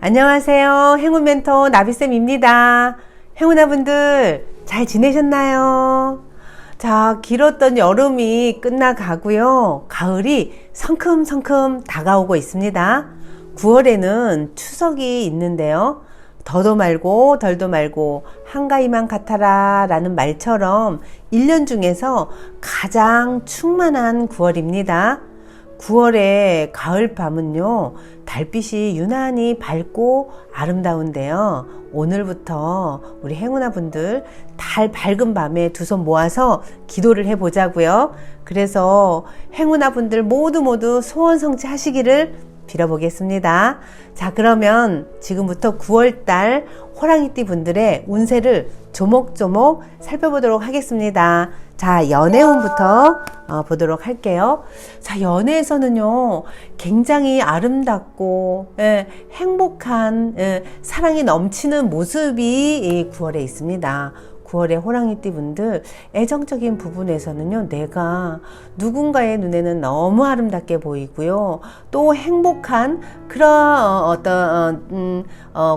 안녕하세요. 행운 멘토 나비쌤입니다. 행운아분들 잘 지내셨나요? 자, 길었던 여름이 끝나가고요. 가을이 성큼성큼 다가오고 있습니다. 9월에는 추석이 있는데요. 더도 말고 덜도 말고 한가위만 같아라 라는 말처럼 1년 중에서 가장 충만한 9월입니다. 9월의 가을밤은요, 달빛이 유난히 밝고 아름다운데요. 오늘부터 우리 행운아분들 달 밝은 밤에 두 손 모아서 기도를 해보자고요. 그래서 행운아분들 모두 소원 성취하시기를 빌어보겠습니다. 자, 그러면 지금부터 9월달 호랑이띠 분들의 운세를 조목조목 살펴보도록 하겠습니다. 자, 연애운부터 보도록 할게요. 자, 연애에서는요, 굉장히 아름답고 행복한 사랑이 넘치는 모습이 이 9월에 있습니다. 9월의 호랑이띠 분들, 애정적인 부분에서는요, 내가 누군가의 눈에는 너무 아름답게 보이고요, 또 행복한 그런 어떤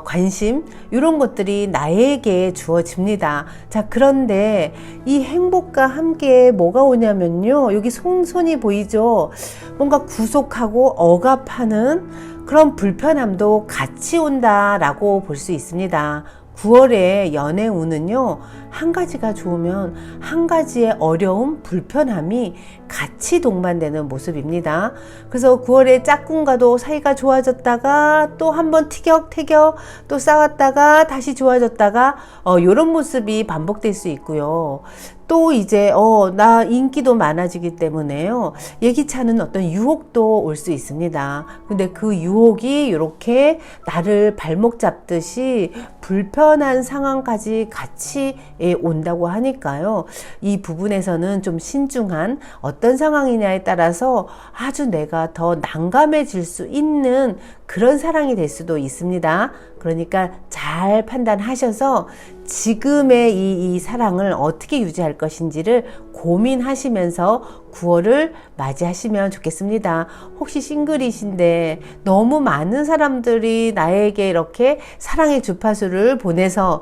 관심, 이런 것들이 나에게 주어집니다. 자, 그런데 이 행복과 함께 뭐가 오냐면요, 여기 손이 보이죠? 뭔가 구속하고 억압하는 그런 불편함도 같이 온다라고 볼 수 있습니다. 9월의 연애 운은요, 한 가지가 좋으면 한 가지의 어려움, 불편함이 같이 동반되는 모습입니다. 그래서 9월에 짝꿍과도 사이가 좋아졌다가 또 한번 티격태격 또 싸웠다가 다시 좋아졌다가 이런 모습이 반복될 수 있고요. 또 이제 나 인기도 많아지기 때문에요, 예기치 않은 어떤 유혹도 올 수 있습니다. 근데 그 유혹이 이렇게 나를 발목 잡듯이 불편한 상황까지 같이 온다고 하니까요, 이 부분에서는 좀 신중한 어떤 상황이냐에 따라서 아주 내가 더 난감해질 수 있는 그런 사랑이 될 수도 있습니다. 그러니까 잘 판단하셔서 지금의 이 사랑을 어떻게 유지할 것인지를 고민하시면서 9월을 맞이하시면 좋겠습니다. 혹시 싱글이신데 너무 많은 사람들이 나에게 이렇게 사랑의 주파수를 보내서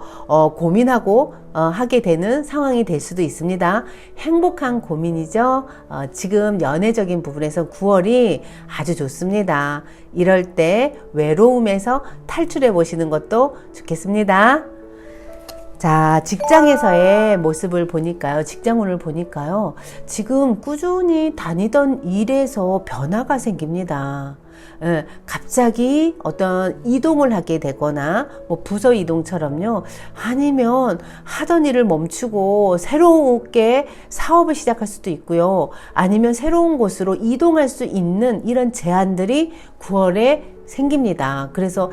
고민하고 하게 되는 상황이 될 수도 있습니다. 행복한 고민이죠. 지금 연애적인 부분에서 9월이 아주 좋습니다. 이럴 때 외로움에서 탈출해 보시는 것도 좋겠습니다. 자, 직장에서의 모습을 보니까요, 직장운을 보니까요, 지금 꾸준히 다니던 일에서 변화가 생깁니다. 갑자기 어떤 이동을 하게 되거나 뭐 부서 이동처럼요, 아니면 하던 일을 멈추고 새롭게 사업을 시작할 수도 있고요, 아니면 새로운 곳으로 이동할 수 있는 이런 제안들이 9월에 생깁니다. 그래서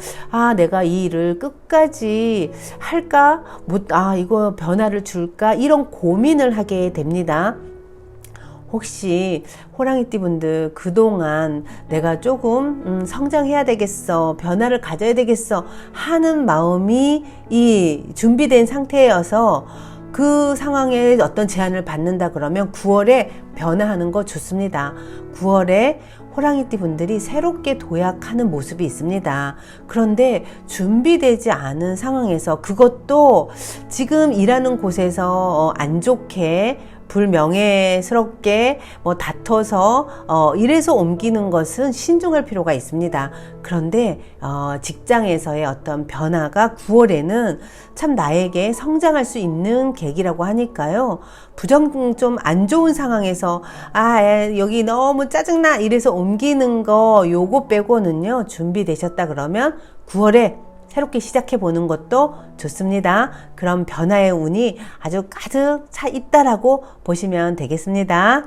내가 이 일을 끝까지 할까? 이거 변화를 줄까? 이런 고민을 하게 됩니다. 혹시 호랑이띠 분들 그동안 내가 조금 성장해야 되겠어, 변화를 가져야 되겠어 하는 마음이 준비된 상태여서 그 상황에 어떤 제안을 받는다 그러면 9월에 변화하는 거 좋습니다. 9월에 호랑이띠 분들이 새롭게 도약하는 모습이 있습니다. 그런데 준비되지 않은 상황에서, 그것도 지금 일하는 곳에서 안 좋게 불명예스럽게 다퉈서 이래서 옮기는 것은 신중할 필요가 있습니다. 그런데 직장에서의 어떤 변화가 9월에는 참 나에게 성장할 수 있는 계기라고 하니까요, 좀 안 좋은 상황에서 여기 너무 짜증나 이래서 옮기는 거 요거 빼고는요, 준비되셨다 그러면 9월에 새롭게 시작해 보는 것도 좋습니다. 그럼 변화의 운이 아주 가득 차 있다라고 보시면 되겠습니다.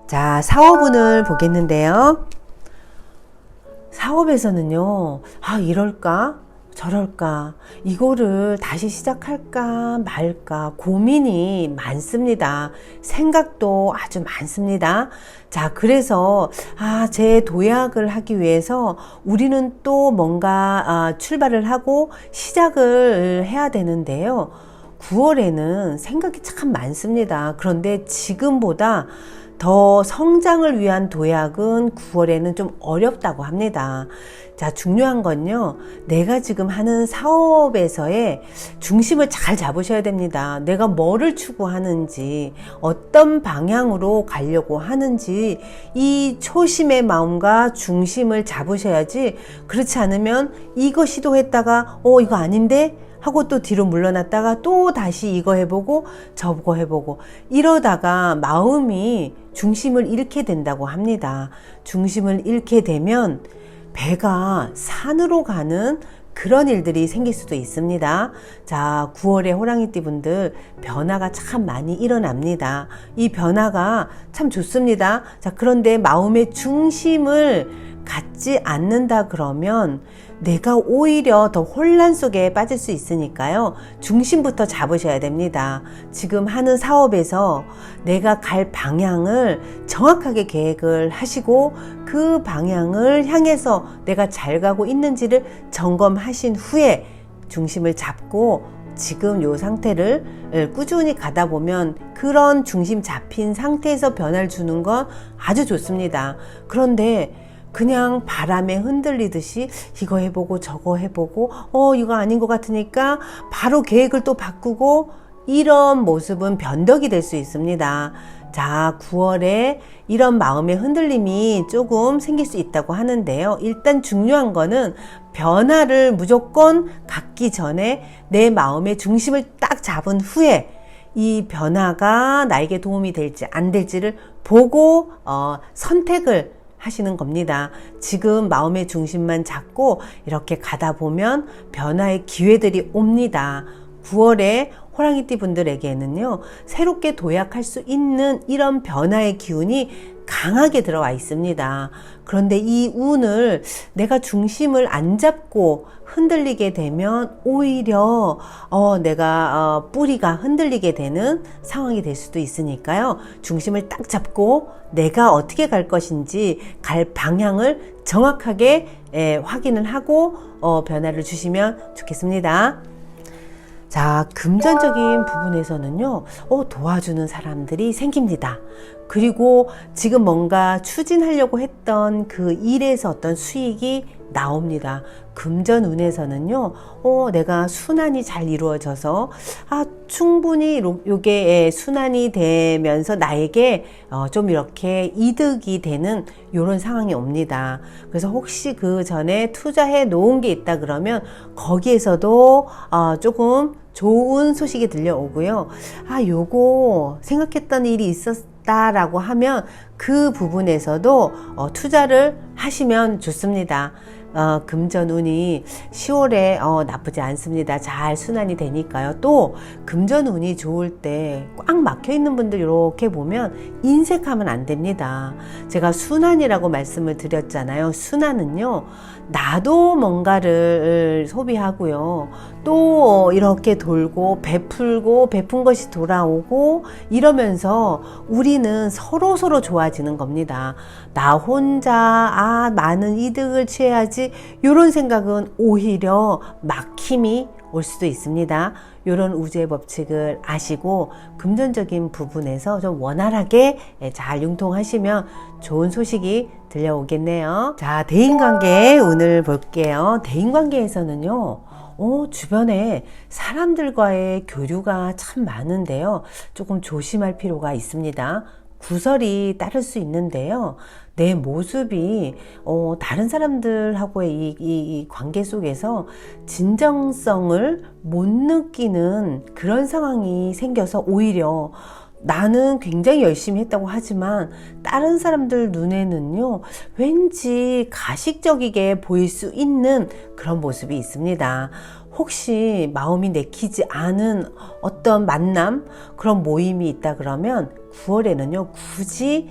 자, 사업운을 보겠는데요. 사업에서는요, 이럴까? 저럴까? 이거를 다시 시작할까 말까 고민이 많습니다. 생각도 아주 많습니다. 자, 그래서 제 도약을 하기 위해서 우리는 또 뭔가 출발을 하고 시작을 해야 되는데요, 9월에는 생각이 참 많습니다. 그런데 지금보다 더 성장을 위한 도약은 9월에는 좀 어렵다고 합니다. 자, 중요한 건요, 내가 지금 하는 사업에서의 중심을 잘 잡으셔야 됩니다. 내가 뭐를 추구하는지, 어떤 방향으로 가려고 하는지, 이 초심의 마음과 중심을 잡으셔야지, 그렇지 않으면 이거 시도했다가 이거 아닌데? 하고 또 뒤로 물러났다가 또 다시 이거 해보고 저거 해보고 이러다가 마음이 중심을 잃게 된다고 합니다. 중심을 잃게 되면 배가 산으로 가는 그런 일들이 생길 수도 있습니다. 자, 9월에 호랑이띠 분들 변화가 참 많이 일어납니다. 이 변화가 참 좋습니다. 자, 그런데 마음의 중심을 갖지 않는다 그러면 내가 오히려 더 혼란 속에 빠질 수 있으니까요. 중심부터 잡으셔야 됩니다. 지금 하는 사업에서 내가 갈 방향을 정확하게 계획을 하시고 그 방향을 향해서 내가 잘 가고 있는지를 점검하신 후에 중심을 잡고 지금 요 상태를 꾸준히 가다 보면 그런 중심 잡힌 상태에서 변화를 주는 건 아주 좋습니다. 그런데 그냥 바람에 흔들리듯이 이거 해보고 저거 해보고 이거 아닌 것 같으니까 바로 계획을 또 바꾸고 이런 모습은 변덕이 될 수 있습니다. 자, 9월에 이런 마음의 흔들림이 조금 생길 수 있다고 하는데요. 일단 중요한 거는 변화를 무조건 갖기 전에 내 마음의 중심을 딱 잡은 후에 이 변화가 나에게 도움이 될지 안 될지를 보고 선택을 하시는 겁니다. 지금 마음의 중심만 잡고 이렇게 가다 보면 변화의 기회들이 옵니다. 9월에 호랑이띠 분들에게는요, 새롭게 도약할 수 있는 이런 변화의 기운이 강하게 들어와 있습니다. 그런데 이 운을 내가 중심을 안 잡고 흔들리게 되면 오히려 내가 뿌리가 흔들리게 되는 상황이 될 수도 있으니까요. 중심을 딱 잡고 내가 어떻게 갈 것인지 갈 방향을 정확하게 확인을 하고 변화를 주시면 좋겠습니다. 자, 금전적인 부분에서는요, 도와주는 사람들이 생깁니다. 그리고 지금 뭔가 추진하려고 했던 그 일에서 어떤 수익이 나옵니다. 금전운에서는요, 내가 순환이 잘 이루어져서, 충분히 요게 순환이 되면서 나에게 좀 이렇게 이득이 되는 요런 상황이 옵니다. 그래서 혹시 그 전에 투자해 놓은 게 있다 그러면 거기에서도 조금 좋은 소식이 들려오고요. 요거 생각했던 일이 있었다라고 하면 그 부분에서도 투자를 하시면 좋습니다. 금전운이 10월에 나쁘지 않습니다. 잘 순환이 되니까요. 또 금전운이 좋을 때 꽉 막혀 있는 분들 이렇게 보면 인색하면 안 됩니다. 제가 순환이라고 말씀을 드렸잖아요. 순환은요, 나도 뭔가를 소비하고요, 또 이렇게 돌고 베풀고 베푼 것이 돌아오고 이러면서 우리는 서로 좋아지는 겁니다. 나 혼자 많은 이득을 취해야지, 이런 생각은 오히려 막힘이 올 수도 있습니다. 이런 우주의 법칙을 아시고 금전적인 부분에서 좀 원활하게 잘 융통하시면 좋은 소식이 들려오겠네요. 자, 대인관계 오늘 볼게요. 대인관계에서는요, 주변에 사람들과의 교류가 참 많은데요, 조금 조심할 필요가 있습니다. 구설이 따를 수 있는데요, 내 모습이 다른 사람들하고의 이 관계 속에서 진정성을 못 느끼는 그런 상황이 생겨서 오히려 나는 굉장히 열심히 했다고 하지만 다른 사람들 눈에는요, 왠지 가식적이게 보일 수 있는 그런 모습이 있습니다. 혹시 마음이 내키지 않은 어떤 만남, 그런 모임이 있다 그러면 9월에는요, 굳이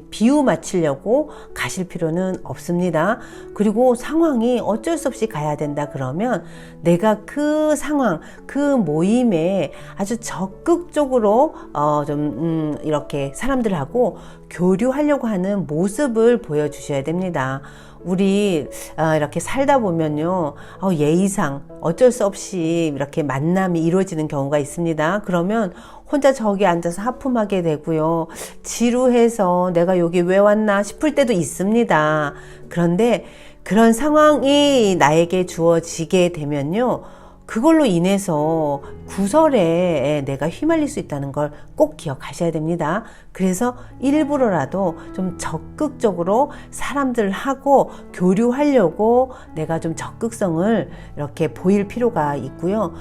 비유 맞추려고 가실 필요는 없습니다. 그리고 상황이 어쩔 수 없이 가야 된다 그러면 내가 그 상황, 그 모임에 아주 적극적으로 이렇게 사람들하고 교류하려고 하는 모습을 보여주셔야 됩니다. 우리 이렇게 살다 보면요, 예의상 어쩔 수 없이 이렇게 만남이 이루어지는 경우가 있습니다. 그러면 혼자 저기 앉아서 하품하게 되고요, 지루해서 내가 여기 왜 왔나 싶을 때도 있습니다. 그런데 그런 상황이 나에게 주어지게 되면요, 그걸로 인해서 구설에 내가 휘말릴 수 있다는 걸 꼭 기억하셔야 됩니다. 그래서 일부러라도 좀 적극적으로 사람들하고 교류하려고 내가 좀 적극성을 이렇게 보일 필요가 있고요.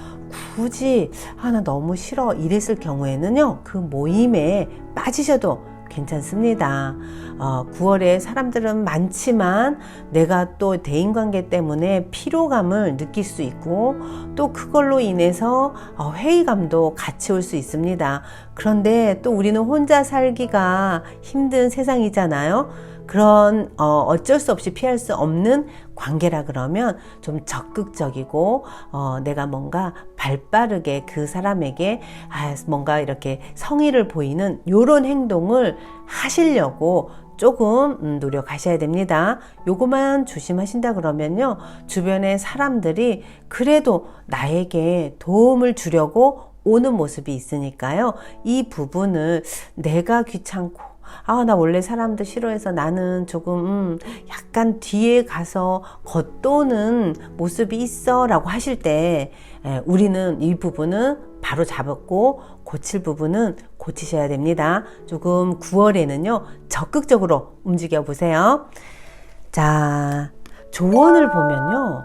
굳이 나 너무 싫어 이랬을 경우에는요, 그 모임에 빠지셔도 괜찮습니다. 9월에 사람들은 많지만 내가 또 대인관계 때문에 피로감을 느낄 수 있고, 또 그걸로 인해서 회의감도 같이 올 수 있습니다. 그런데 또 우리는 혼자 살기가 힘든 세상이잖아요. 그런 어쩔 수 없이 피할 수 없는 관계라 그러면 좀 적극적이고, 내가 뭔가 발빠르게 그 사람에게 뭔가 이렇게 성의를 보이는 이런 행동을 하시려고 조금 노력하셔야 됩니다. 요거만 조심하신다 그러면요, 주변의 사람들이 그래도 나에게 도움을 주려고 오는 모습이 있으니까요, 이 부분을 내가 귀찮고 나 원래 사람들 싫어해서 나는 조금 약간 뒤에 가서 겉도는 모습이 있어 라고 하실 때, 우리는 이 부분은 바로 잡았고 고칠 부분은 고치셔야 됩니다. 조금 9월에는요 적극적으로 움직여 보세요. 자, 조언을 보면요,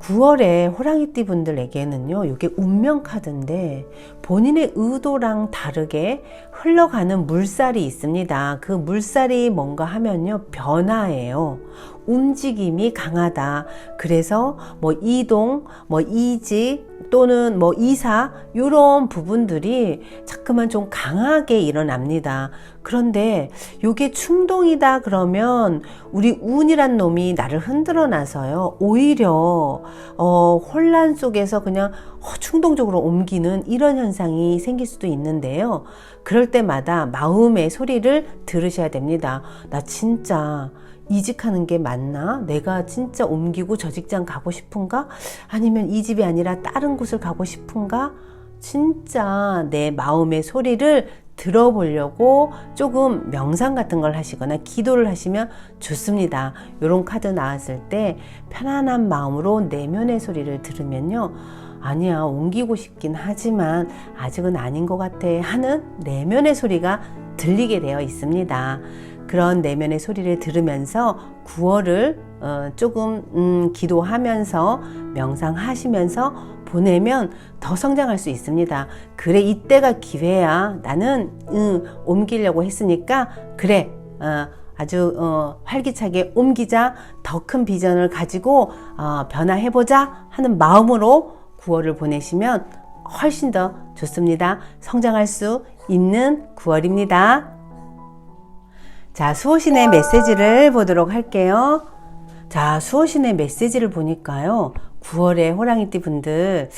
9월에 호랑이띠 분들에게는요, 이게 운명 카드인데 본인의 의도랑 다르게 흘러가는 물살이 있습니다. 그 물살이 뭔가 하면요, 변화예요. 움직임이 강하다. 그래서 뭐 이동, 뭐 이직 또는 뭐 이사, 이런 부분들이 자꾸만 좀 강하게 일어납니다. 그런데 이게 충동이다 그러면 우리 운이란 놈이 나를 흔들어 놔서요, 오히려 혼란 속에서 그냥 충동적으로 옮기는 이런 현상이 생길 수도 있는데요, 그럴 때마다 마음의 소리를 들으셔야 됩니다. 나 진짜 이직하는 게 맞나? 내가 진짜 옮기고 저 직장 가고 싶은가? 아니면 이 집이 아니라 다른 곳을 가고 싶은가? 진짜 내 마음의 소리를 들어보려고 조금 명상 같은 걸 하시거나 기도를 하시면 좋습니다. 이런 카드 나왔을 때 편안한 마음으로 내면의 소리를 들으면요, 아니야, 옮기고 싶긴 하지만 아직은 아닌 것 같아 하는 내면의 소리가 들리게 되어 있습니다. 그런 내면의 소리를 들으면서 9월을 조금 기도하면서 명상하시면서 보내면 더 성장할 수 있습니다. 그래, 이때가 기회야. 나는 옮기려고 했으니까 그래, 아주 활기차게 옮기자, 더 큰 비전을 가지고 변화해보자 하는 마음으로 9월을 보내시면 훨씬 더 좋습니다. 성장할 수 있는 9월입니다. 자, 수호신의 메시지를 보도록 할게요. 자, 수호신의 메시지를 보니까요, 9월에 호랑이띠 분들,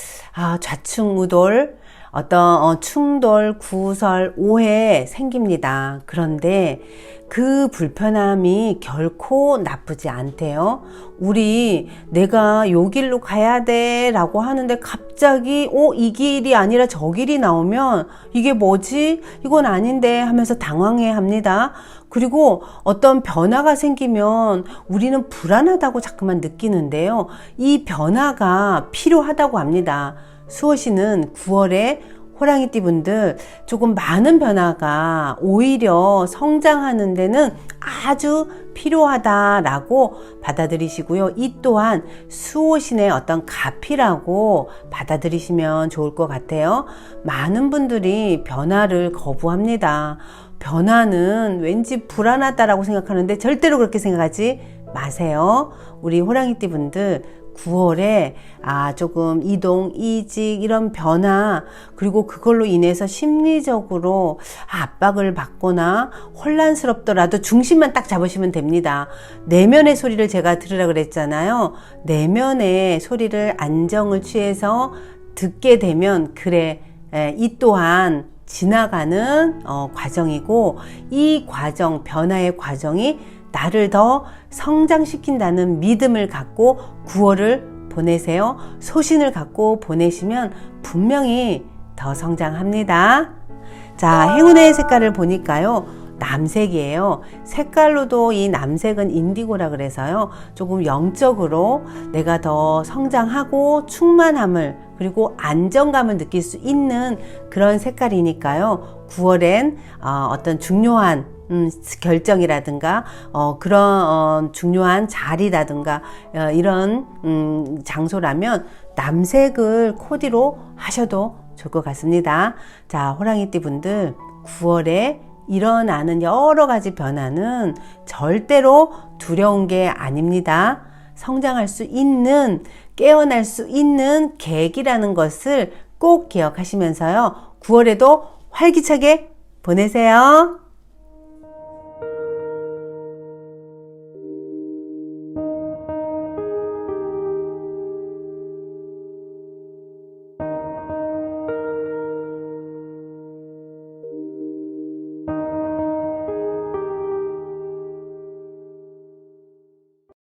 좌충우돌, 어떤 충돌, 구설, 오해 생깁니다. 그런데 그 불편함이 결코 나쁘지 않대요. 우리 내가 요 길로 가야 돼 라고 하는데 갑자기 이 길이 아니라 저 길이 나오면 이게 뭐지? 이건 아닌데 하면서 당황해 합니다. 그리고 어떤 변화가 생기면 우리는 불안하다고 자꾸만 느끼는데요, 이 변화가 필요하다고 합니다. 수호신은 9월에 호랑이띠 분들 조금 많은 변화가 오히려 성장하는 데는 아주 필요하다라고 받아들이시고요. 이 또한 수호신의 어떤 가피라고 받아들이시면 좋을 것 같아요. 많은 분들이 변화를 거부합니다. 변화는 왠지 불안하다라고 생각하는데 절대로 그렇게 생각하지 마세요. 우리 호랑이띠 분들 9월에 조금 이동, 이직 이런 변화, 그리고 그걸로 인해서 심리적으로 압박을 받거나 혼란스럽더라도 중심만 딱 잡으시면 됩니다. 내면의 소리를 제가 들으라 그랬잖아요. 내면의 소리를 안정을 취해서 듣게 되면 그래, 이 또한 지나가는 과정이고, 이 과정, 변화의 과정이 나를 더 성장시킨다는 믿음을 갖고 9월을 보내세요. 소신을 갖고 보내시면 분명히 더 성장합니다. 자, 행운의 색깔을 보니까요. 남색이에요. 색깔로도 이 남색은 인디고라 그래서요. 조금 영적으로 내가 더 성장하고 충만함을 그리고 안정감을 느낄 수 있는 그런 색깔이니까요. 9월엔 어떤 중요한 결정이라든가 그런 중요한 자리라든가 이런 장소라면 남색을 코디로 하셔도 좋을 것 같습니다. 자, 호랑이띠 분들 9월에 일어나는 여러 가지 변화는 절대로 두려운 게 아닙니다. 성장할 수 있는, 깨어날 수 있는 계기라는 것을 꼭 기억하시면서요. 9월에도 활기차게 보내세요.